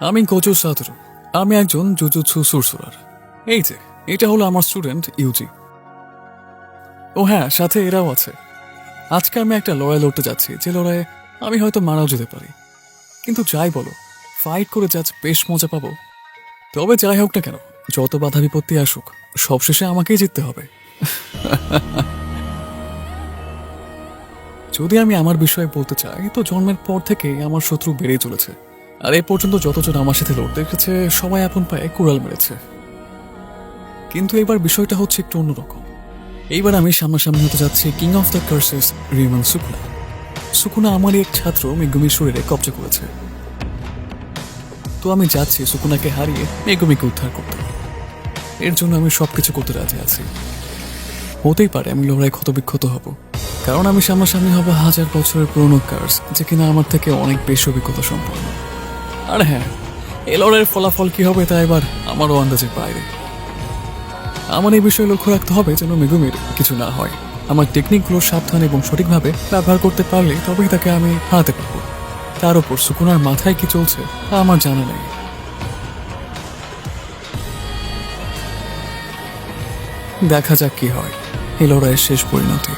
আমি Gojo Satoru. আমি একজন জুজুৎসু সুরসুরার। এই যে, এটা হলো আমার স্টুডেন্ট ইউজি। ও হ্যাঁ, সাথে এরাও আছে। আজকে আমি একটা লড়াই লড়তে যাচ্ছি, যে লড়াইয়ে আমি হয়তো মারাও যেতে পারি। কিন্তু যাই বলো, ফাইট করে যাচ্ছি, বেশ মজা পাবো। তবে যাই হোক না কেন, যত বাধা বিপত্তি আসুক, সবশেষে আমাকেই জিততে হবে। যদি আমি আমার বিষয়ে বলতে চাই, তো জন্মের পর থেকেই আমার শত্রু বেড়েই চলেছে। আর এ পর্যন্ত যতজন আমার সাথে লড়তে এসেছে, সবাই আপন পায়ে কুড়াল মেরেছে। কিন্তু এবার বিষয়টা হচ্ছে একটু অন্যরকম। এইবার আমি সামনাসামনি হতে যাচ্ছি king of the কার্সেস Riman Sukuna. Sukuna আমারই এক ছাত্র মেগুমির শরীরে কবজা করেছে। তো আমি যাচ্ছি সুকুনাকে হারিয়ে মেগুমিকে উদ্ধার করতে। এর জন্য আমি সবকিছু করতে রাজি আছি। হতেই পারে আমি লড়াই ক্ষতবিক্ষত হব, কারণ আমি সামনাসামনি হব 1000 বছরের পুরনো কার্স, যে কিনা আমার থেকে অনেক বেশি অভিজ্ঞতা সম্পন্ন। আর হ্যাঁ, এই লড়াইয়ের ফলাফল কি হবে তা এবার আমারও আন্দাজের বাইরে। আমার এই বিষয়ে লক্ষ্য রাখতে হবে যেন মেগুমির কিছু না হয়। আমার টেকনিকগুলো সাবধান এবং সঠিকভাবে ব্যবহার করতে পারলে তবেই তাকে আমি হারাতে পারবো। তার উপর সুকুনার মাথায় কি চলছে তা আমার জানা নেই। দেখা যাক কি হয় এই লড়াইয়ের শেষ পরিণতি।